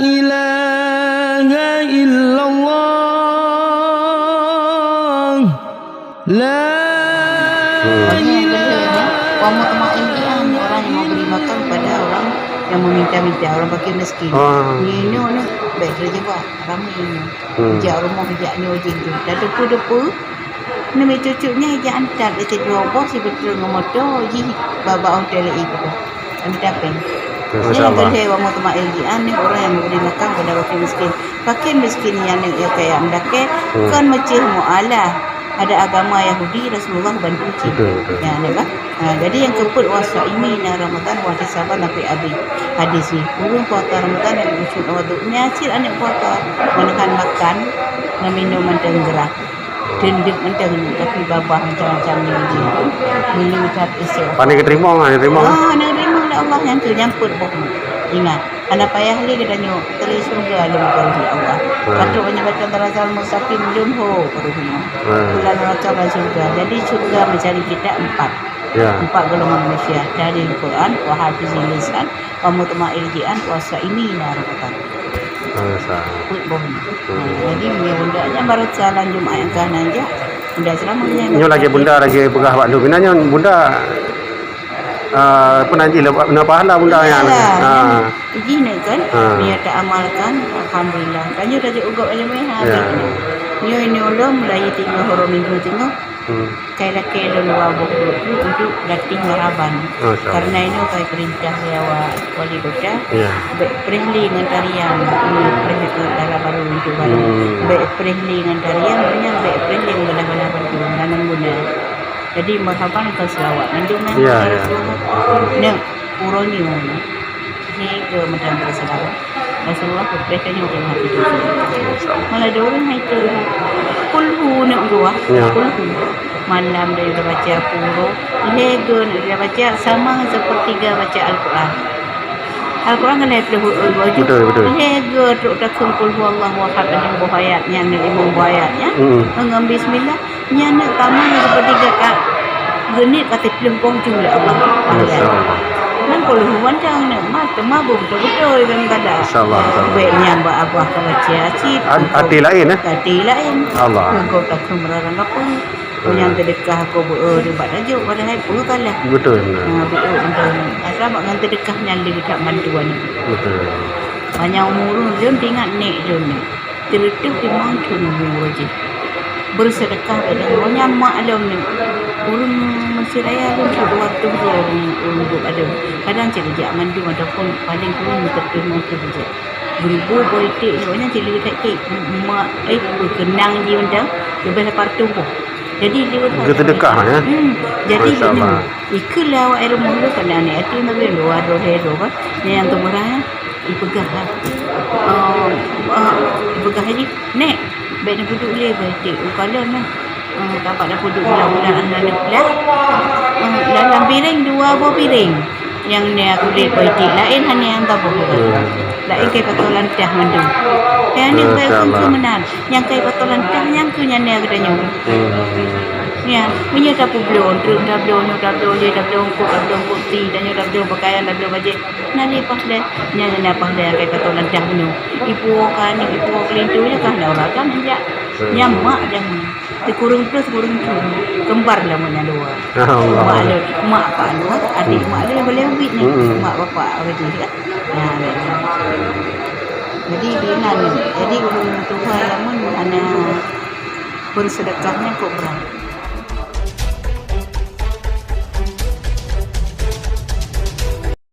ilaha illallah. La Wa mutma'innian, orang yang memberi makan kepada orang yang meminta-minta, orang fakir miskin. Ni baik kerja buat ramai ni. Hijak rumah hijak ni ojek tu. Dah depu-depu ni cucunya hijak antar dia tidur bos si betul dengan motor ji baba hotel lagi tu. Minta pen. Ni yang kedua wa mutma'innian ni orang yang memberi makan kepada fakir miskin. Fakir miskin yang kayak mendake kan macam mualah. Ada agama Yahudi, Rasulullah bantu cik. Ya, ni bah. Jadi yang keempat wasaimina Ramadan wa hisaban sampai habis. Hadis ni kurang puasa Ramadan dan usul waktunya cik anak puasa menekan makan dan minuman dan gerak. Dendek mentang tapi babah macam-macam ni dia. Beli ucap isi. Pandai keterima nak terima. Nak terima oleh Allah yang tu nyampur bohong. Ingat, anak payah li kita nyok teri surga lu kalau Allah. Patut banyak baca darasal mustaqim belum ho peruhnya. Bulan Ramadan dan surga. Jadi surga mencari kita 4. Ya. 4 golongan manusia dari Al-Quran, wa hafizil lisan, wa mutma'innian, wa saimina Ramadan. Jadi dia bundanya baru jalan Jumaat yang kanan aja. Bunda ceramahnya. Nyo lagi bunda lagi pegah waktu. Binanya bunda penanji nak pahala bunda yang. Ini ni kan dia tak amalkan alhamdulillah. Kanyo dah ugap aja meh. Nyo ini udah mulai tinggal horo minggu tinggal. Kayak kelo wabuk untuk dating ngaraban. Karena ini kai perintah lewat wali kota. Perihli dengan tarian perihli dalam baru itu baru. Perihli dengan tarian banyak perihli dengan bala-bala itu nanam guna. Jadi merhaban ke selawat mendungan. Nah, uroni mana. Ni ke macam berselawat. Rasulullah berpesannya untuk hati itu. Malah ada orang itu kulhu nak dua, kulhu malam dia dah baca puluh, lega dia baca sama sepertiga baca Al-Quran. Al-Quran kan ada baju. Lega tu dah kumpul Allah wahab ada buayatnya, ada 5 buayatnya. Mengambil bismillah, nyana taman sepertiga kak. Genit kata pelum pojung lah Allah. Kan kalau hujan nak mata mabuk betul-betul kan kada. Insyaallah. Baiknya buat abah ke baca acid. Hati lain Hati lain. Allah. Kau tak kemerarang apa. Yang terdekah kau debat tajuk pada hai pun kalah. Betul. Betul betul. Asal dengan terdekah nyali dekat manduan. Betul. Banyak umur dia ingat nek dia ni. Tertutup di mangkun umur aja. Bersedekah pada orang maklum ni. Urung Mesir raya tu waktu untuk ada. Kadang cerita mandu ataupun paling kurang terima kerja. Beribu politik ni banyak cerita tak mak berkenang dia undang lebih partu pun. Jadi dia sedekah ya. Jadi ikulah awak air mulu kena ni hati tapi luar rohe kan. Yang tu merah dipegah lah. Dipegah lagi. Nek, baik nak duduk boleh politik. Kalau nak dapat dah duduk bulan-bulan anak belas. Dalam piring 2 buah piring. Yang ni aku lihat politik lain hanya yang tak boleh. Lain kai patolan dah mandu. Yang ni baik aku menan. Yang kai patolan dah yang tu yang ni katanya. Ya, punya tak belum, dah belum putih dan dah belum pakaian dah belum baju. Nani pas dah, nyanya pas dah kai patolan dah penuh. Ibu kelintu je kan orang kan dia. Nyamak jangan. Kurung plus kembar lah punya 2. Mak pak lu, adik mak dia boleh ubit ni. Mak bapak kerja kan. Jadi dia ni. Jadi kalau Tuhan lama hanya bersedekahnya kok berat.